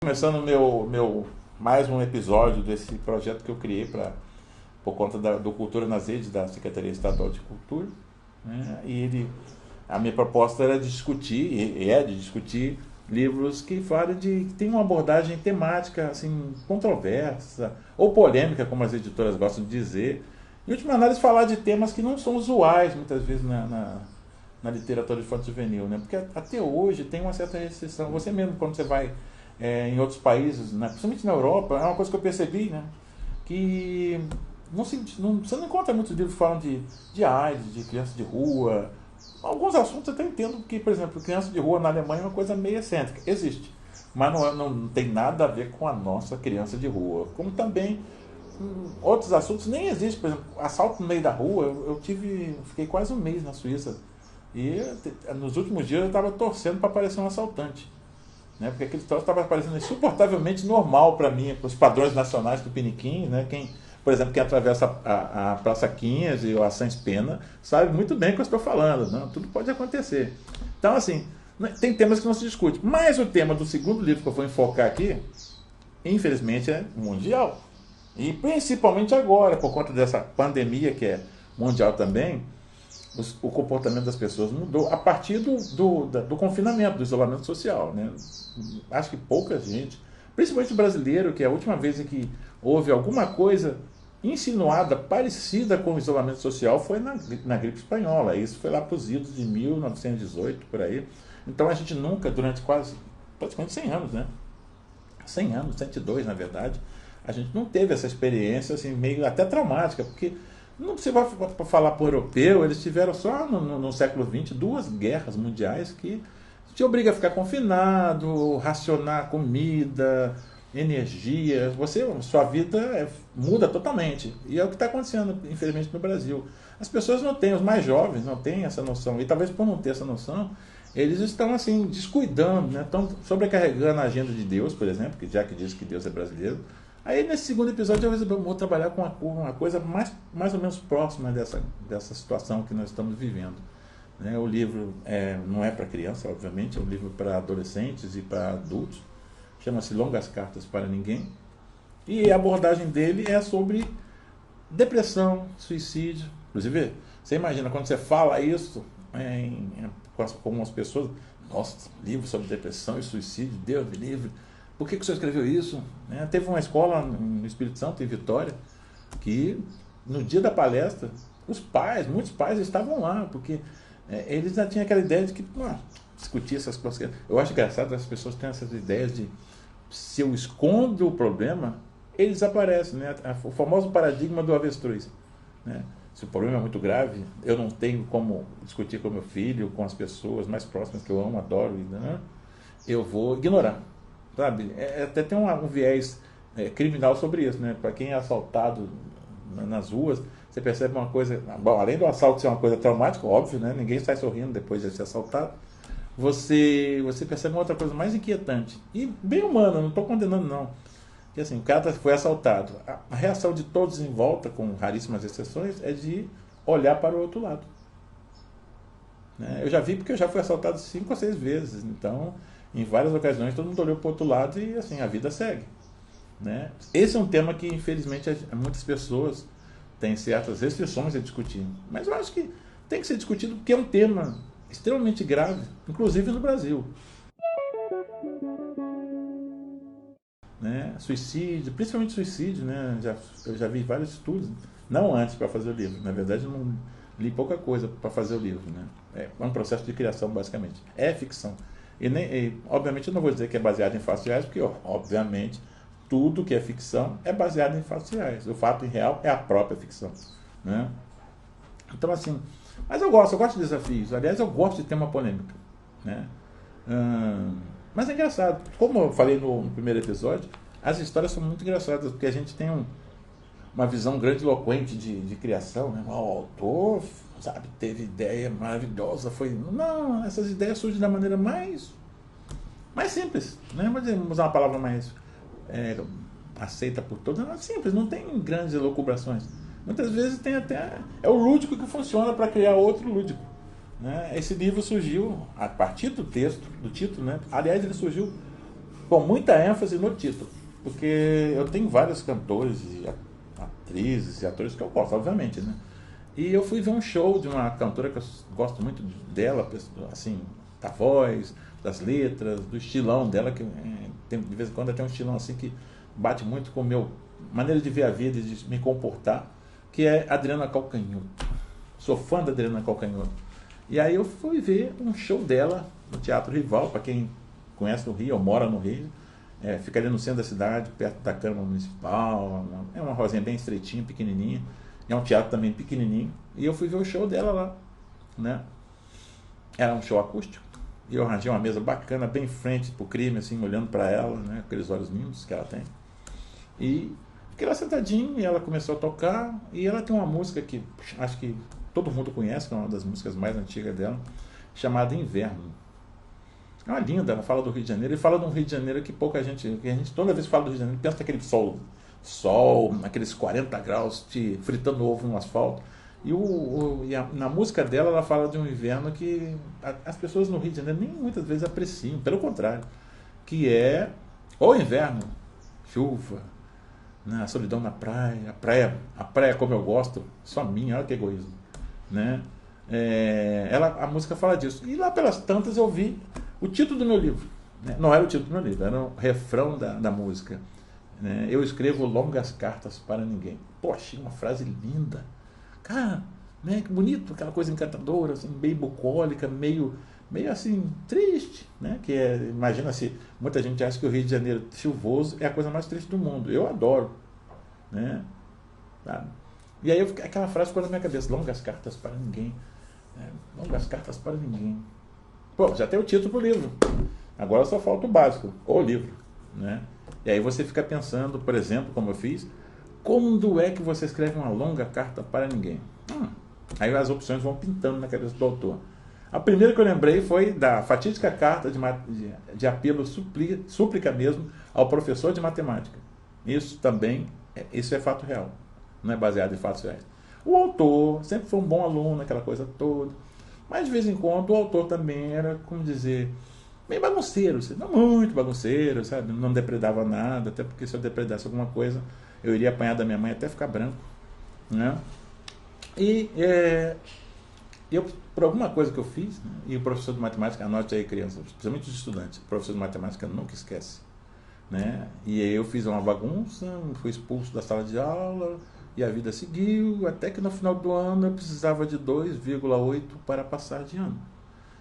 Começando mais um episódio desse projeto que eu criei por conta do Cultura nas Redes da Secretaria Estadual de Cultura, né? A minha proposta era de discutir, de discutir livros que falam que tem uma abordagem temática assim, controversa ou polêmica, como as editoras gostam de dizer. Em última análise, falar de temas que não são usuais muitas vezes na literatura infanto-juvenil, né? Porque até hoje tem uma certa restrição. Você mesmo, quando você vai em outros países, né, principalmente na Europa, é uma coisa que eu percebi, né, que você não encontra muitos livros que falam de AIDS, de criança de rua. Alguns assuntos eu até entendo que, por exemplo, criança de rua na Alemanha é uma coisa meio excêntrica. Existe, mas não tem nada a ver com a nossa criança de rua. Como também outros assuntos nem existem. Por exemplo, assalto no meio da rua. Fiquei quase um mês na Suíça e nos últimos dias eu estava torcendo para aparecer um assaltante. Né, porque aquele troço estava parecendo insuportavelmente normal para mim, para os padrões nacionais do Piniquim, né? Por exemplo, quem atravessa a Praça 15 ou a Sans Pena sabe muito bem o que eu estou falando, né? Tudo pode acontecer. Então, assim, tem temas que não se discute. Mas o tema do segundo livro que eu vou enfocar aqui, infelizmente, é mundial. E principalmente agora, por conta dessa pandemia que é mundial também, o comportamento das pessoas mudou a partir do confinamento, do isolamento social, né? Acho que pouca gente, principalmente o brasileiro, que é a última vez em que houve alguma coisa insinuada, parecida com o isolamento social, foi na gripe espanhola. Isso foi lá para os idos de 1918, por aí. Então a gente nunca, durante praticamente 100 anos, né? 100 anos, 102 na verdade, a gente não teve essa experiência assim, meio até traumática, porque não se vai falar para o europeu, eles tiveram só no século XX 2 guerras mundiais que te obriga a ficar confinado, racionar comida, energia. Sua vida muda totalmente. E é o que está acontecendo, infelizmente, no Brasil. As pessoas não têm, os mais jovens não têm essa noção. E talvez por não ter essa noção, eles estão assim, descuidando, né? Estão sobrecarregando a agenda de Deus, por exemplo, que já que diz que Deus é brasileiro. Aí nesse segundo episódio eu vou trabalhar com uma coisa mais ou menos próxima dessa situação que nós estamos vivendo. Né? O livro não é para criança, obviamente, é um livro para adolescentes e para adultos. Chama-se Longas Cartas para Ninguém. E a abordagem dele é sobre depressão, suicídio. Inclusive, você imagina, quando você fala isso com as pessoas, nossa, livro sobre depressão e suicídio, Deus me livre. Por que você escreveu isso? Teve uma escola no Espírito Santo, em Vitória, que no dia da palestra, muitos pais estavam lá, porque eles já tinham aquela ideia de que discutir essas coisas. Eu acho engraçado que as pessoas têm essas ideias de se eu escondo o problema, ele desaparece. Né? O famoso paradigma do avestruz. Né? Se o problema é muito grave, eu não tenho como discutir com meu filho, com as pessoas mais próximas que eu amo, adoro, né? Eu vou ignorar. Sabe? Até tem um viés criminal sobre isso, né? Para quem é assaltado nas ruas, você percebe uma coisa. Bom, além do assalto ser uma coisa traumática, óbvio, né? Ninguém sai sorrindo depois de ser assaltado. Você percebe uma outra coisa mais inquietante e bem humana, não estou condenando, não. Que assim, o cara foi assaltado. A reação de todos em volta, com raríssimas exceções, é de olhar para o outro lado. Né? Eu já vi porque eu já fui assaltado 5 ou 6 vezes, então. Em várias ocasiões todo mundo olhou para o outro lado e assim, a vida segue. Né? Esse é um tema que infelizmente muitas pessoas têm certas restrições a discutir. Mas eu acho que tem que ser discutido porque é um tema extremamente grave, inclusive no Brasil. Né? Suicídio, principalmente suicídio, né? Eu já vi vários estudos, não antes para fazer o livro. Na verdade eu não li pouca coisa para fazer o livro. Né? É um processo de criação basicamente. É ficção. Obviamente eu não vou dizer que é baseado em fatos reais, porque obviamente tudo que é ficção é baseado em fatos reais. O fato real é a própria ficção. Né? Então assim, mas eu gosto de desafios. Aliás, eu gosto de ter uma polêmica. Né? Mas é engraçado. Como eu falei no primeiro episódio, as histórias são muito engraçadas, porque a gente tem uma visão grandiloquente de criação. Né? O autor, sabe, teve ideia maravilhosa, não, essas ideias surgem da maneira mais simples, né? Vamos usar uma palavra mais aceita por todos, é simples, não tem grandes elucubrações. Muitas vezes tem até o lúdico que funciona para criar outro lúdico. Né? Esse livro surgiu a partir do texto, do título, né? Aliás, ele surgiu com muita ênfase no título, porque eu tenho vários cantores e atrizes e atores que eu gosto, obviamente, né? E eu fui ver um show de uma cantora que eu gosto muito dela, assim, da voz, das letras, do estilão dela, que de vez em quando tem um estilão assim que bate muito com a minha maneira de ver a vida e de me comportar, que é Adriana Calcanhoto. Sou fã da Adriana Calcanhoto. E aí eu fui ver um show dela no Teatro Rival, para quem conhece o Rio ou mora no Rio, fica ali no centro da cidade, perto da Câmara Municipal, é uma rosinha bem estreitinha, pequenininha, é um teatro também pequenininho, e eu fui ver o show dela lá, né? Era um show acústico, e eu arranjei uma mesa bacana, bem em frente pro crime, assim, olhando para ela, né? Aqueles olhos lindos que ela tem, e fiquei lá sentadinho, e ela começou a tocar, e ela tem uma música que acho que todo mundo conhece, que é uma das músicas mais antigas dela, chamada Inverno. É uma linda, ela fala do Rio de Janeiro, e fala de um Rio de Janeiro que pouca gente, que a gente toda vez que fala do Rio de Janeiro, pensa naquele sol, naqueles 40 graus, fritando ovo no asfalto. Na música dela, ela fala de um inverno que as pessoas no Rio de Janeiro nem muitas vezes apreciam, pelo contrário, que é o inverno, chuva, né, a solidão na praia, a praia como eu gosto, só minha, olha que egoísmo, né? A música fala disso. E lá pelas tantas eu vi o título do meu livro, né? Não era o título do meu livro, era o refrão da música, né? Eu escrevo longas cartas para ninguém. Poxa, uma frase linda, cara, né? Que bonito, aquela coisa encantadora, assim, meio bucólica, meio assim triste, né? Imagina se muita gente acha que o Rio de Janeiro chuvoso é a coisa mais triste do mundo. Eu adoro, né? Sabe? E aí aquela frase ficou na minha cabeça: longas cartas para ninguém, né? Longas cartas para ninguém. Pô, já tem o título pro livro. Agora só falta o básico, o livro, né? E aí você fica pensando, por exemplo, como eu fiz, quando é que você escreve uma longa carta para ninguém? Aí as opções vão pintando na cabeça do autor. A primeira que eu lembrei foi da fatídica carta de apelo, súplica mesmo, ao professor de matemática. Isso é fato real, não é baseado em fatos reais. O autor sempre foi um bom aluno, aquela coisa toda, mas de vez em quando o autor também era, como dizer, meio bagunceiro, não muito bagunceiro, sabe? Não depredava nada, até porque se eu depredasse alguma coisa, eu iria apanhar da minha mãe até ficar branco, né? E eu, por alguma coisa que eu fiz, né? E o professor de matemática, anote aí, crianças, principalmente os estudantes, o professor de matemática nunca esquece, né? E aí eu fiz uma bagunça, fui expulso da sala de aula, e a vida seguiu, até que no final do ano eu precisava de 2,8 para passar de ano.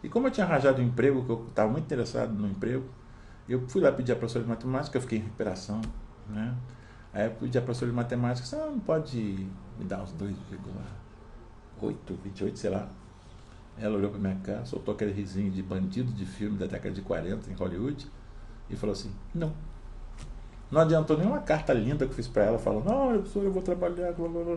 E como eu tinha arranjado um emprego, que eu estava muito interessado no emprego, eu fui lá pedir a professora de matemática, eu fiquei em recuperação, né? Aí eu pedi a professora de matemática: você não pode me dar uns 2,8, 28, sei lá. Ela olhou para minha cara, soltou aquele risinho de bandido de filme da década de 40 em Hollywood e falou assim: não. Não adiantou nenhuma carta linda que eu fiz para ela, falando: não, professora, eu vou trabalhar, blá, blá, blá.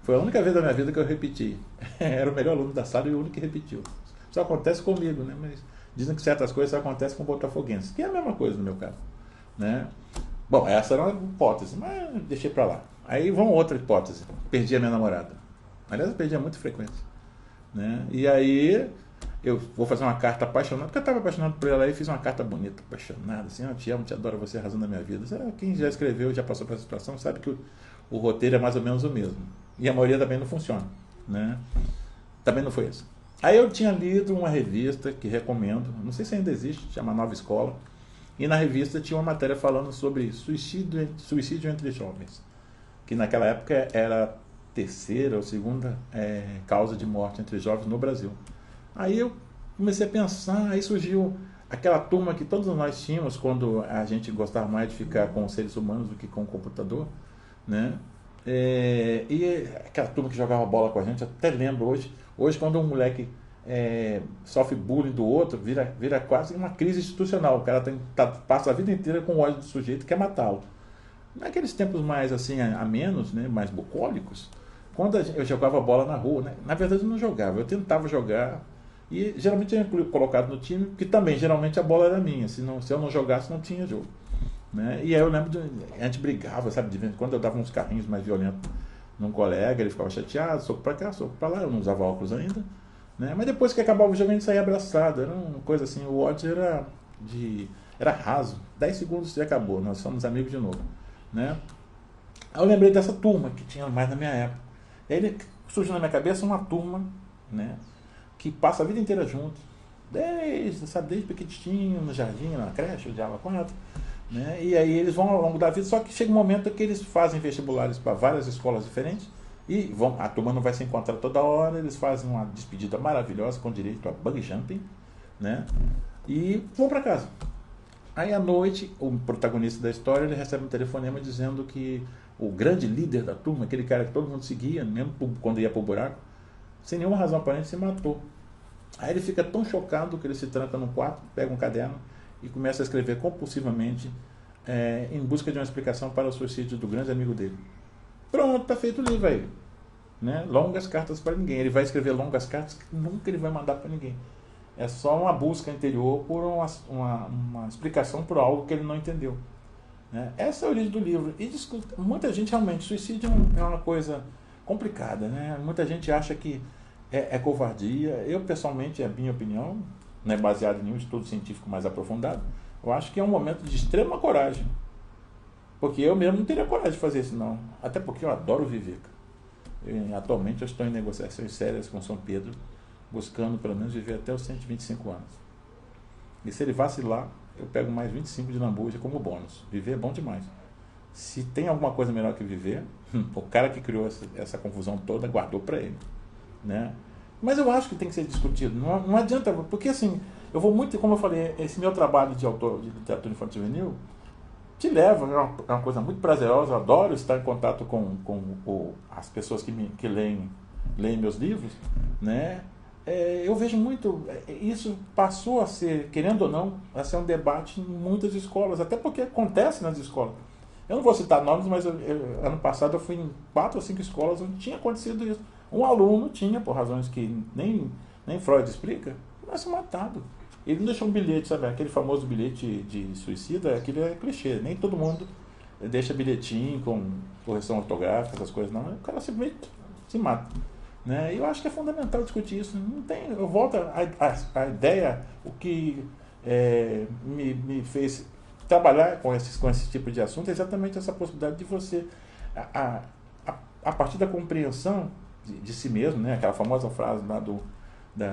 Foi a única vez da minha vida que eu repeti. Era o melhor aluno da sala e o único que repetiu. Isso acontece comigo, né? Mas dizem que certas coisas só acontecem com botafoguenses, que é a mesma coisa no meu caso, né? Bom, essa era uma hipótese, mas deixei para lá. Aí vamos outra hipótese: perdi a minha namorada. Aliás, eu perdia muito frequência, né? E aí eu vou fazer uma carta apaixonada, porque eu estava apaixonado por ela, e fiz uma carta bonita, apaixonada, assim: eu te amo, te adoro, você é a razão da minha vida. Quem já escreveu, já passou por essa situação, sabe que o roteiro é mais ou menos o mesmo. E a maioria também não funciona, né? Também não foi isso. Aí eu tinha lido uma revista que recomendo, não sei se ainda existe, chama Nova Escola, e na revista tinha uma matéria falando sobre suicídio entre jovens, que naquela época era a terceira ou segunda causa de morte entre jovens no Brasil. Aí eu comecei a pensar, aí surgiu aquela turma que todos nós tínhamos quando a gente gostava mais de ficar com os seres humanos do que com o computador, né? E aquela turma que jogava bola com a gente, até lembro hoje quando um moleque sofre bullying do outro, vira quase uma crise institucional. O cara passa a vida inteira com ódio do sujeito e quer matá-lo. Naqueles tempos mais assim, a menos, né, mais bucólicos, quando eu jogava bola na rua, né, na verdade eu não jogava, eu tentava jogar, e geralmente eu era colocado no time, porque também geralmente a bola era minha, se eu não jogasse não tinha jogo, né? E aí eu lembro a gente brigava, sabe, de vez em quando eu dava uns carrinhos mais violentos num colega, ele ficava chateado, soco pra cá, soco pra lá, eu não usava óculos ainda, né? Mas depois que acabava o jogo a gente saía abraçado, era uma coisa assim, o ódio era raso. 10 segundos e acabou, nós somos amigos de novo. Né? Aí eu lembrei dessa turma que tinha mais na minha época. E aí surgiu na minha cabeça uma turma, né, que passa a vida inteira junto. Desde pequitinho, no jardim, na creche, o diabo quatro. Né? E aí eles vão ao longo da vida, só que chega um momento que eles fazem vestibulares para várias escolas diferentes e a turma não vai se encontrar toda hora, eles fazem uma despedida maravilhosa com direito a bungee jumping, né? E vão para casa. Aí à noite, o protagonista da história, ele recebe um telefonema dizendo que o grande líder da turma, aquele cara que todo mundo seguia, mesmo quando ia pro buraco, sem nenhuma razão aparente, se matou. Aí ele fica tão chocado que ele se tranca no quarto, pega um caderno e começa a escrever compulsivamente em busca de uma explicação para o suicídio do grande amigo dele. Pronto, tá feito o livro aí. Né? Longas cartas para ninguém. Ele vai escrever longas cartas que nunca ele vai mandar para ninguém. É só uma busca interior por uma explicação por algo que ele não entendeu. Né? Essa é a origem do livro. E muita gente realmente, suicídio é uma coisa complicada. Né? Muita gente acha que é covardia. Eu, pessoalmente, é a minha opinião, não é baseado em nenhum estudo científico mais aprofundado, eu acho que é um momento de extrema coragem. Porque eu mesmo não teria coragem de fazer isso, não. Até porque eu adoro viver. Atualmente eu estou em negociações sérias com São Pedro, buscando pelo menos viver até os 125 anos. E se ele vacilar, eu pego mais 25 de lambuja como bônus. Viver é bom demais. Se tem alguma coisa melhor que viver, o cara que criou essa confusão toda guardou para ele. Né? Mas eu acho que tem que ser discutido. Não adianta, porque assim, eu vou muito, como eu falei, esse meu trabalho de autor de literatura infantil juvenil te leva, é uma coisa muito prazerosa, eu adoro estar em contato com as pessoas que leem meus livros, né? Eu vejo muito, isso passou a ser, querendo ou não, a ser um debate em muitas escolas, até porque acontece nas escolas. Eu não vou citar nomes, mas ano passado eu fui em 4 ou 5 escolas onde tinha acontecido isso. Um aluno tinha, por razões que nem Freud explica, mas se matado. Ele não deixou um bilhete, sabe? Aquele famoso bilhete de suicida, aquilo é clichê. Nem todo mundo deixa bilhetinho com correção ortográfica, essas coisas, não. O cara simplesmente se mata. Né? E eu acho que é fundamental discutir isso. Não tem, eu volto à ideia, o que me fez trabalhar com esse tipo de assunto é exatamente essa possibilidade de você, a partir da compreensão de si mesmo, né? Aquela famosa frase lá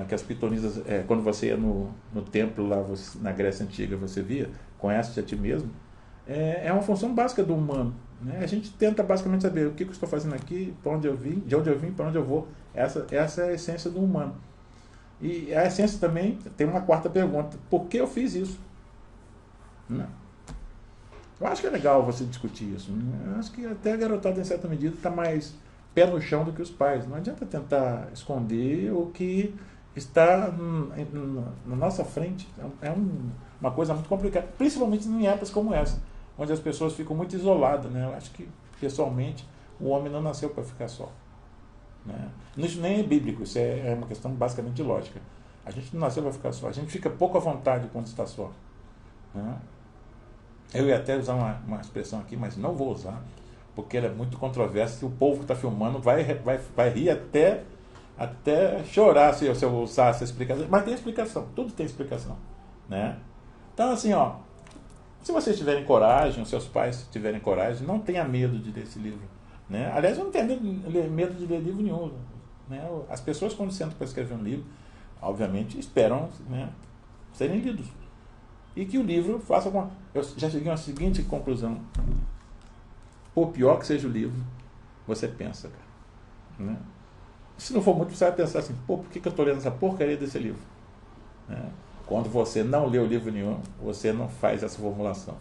que as pitonisas, quando você ia no templo lá na Grécia Antiga, você via, conhece a ti mesmo, é uma função básica do humano. Né? A gente tenta basicamente saber o que eu estou fazendo aqui, para onde eu vim, de onde eu vim, para onde eu vou. Essa é a essência do humano. E a essência também tem uma quarta pergunta: por que eu fiz isso? Né? Eu acho que é legal você discutir isso. Né? Eu acho que até a garotada, em certa medida, está mais pé no chão do que os pais. Não adianta tentar esconder o que está na nossa frente. Uma coisa muito complicada, principalmente em épocas como essa, onde as pessoas ficam muito isoladas. Né? Eu acho que, pessoalmente, o homem não nasceu para ficar só. Né? Isso nem é bíblico, isso é uma questão basicamente de lógica. A gente não nasceu para ficar só, a gente fica pouco à vontade quando está só. Né? Eu ia até usar uma expressão aqui, mas não vou usar, porque ela é muito controversa e o povo que está filmando vai rir até chorar se eu usar essa explicação. Mas tem explicação, tudo tem explicação. Né? Então, assim, se vocês tiverem coragem, os seus pais tiverem coragem, não tenha medo de ler esse livro. Né? Aliás, eu não tenho medo de ler livro nenhum. Né? As pessoas, quando sentam para escrever um livro, obviamente esperam, né, serem lidos. E que o livro faça alguma... Eu já cheguei à seguinte conclusão: por pior que seja o livro, você pensa, cara. Né? Se não for muito, você vai pensar assim: por que eu estou lendo essa porcaria desse livro? Né? Quando você não lê o livro nenhum, você não faz essa formulação.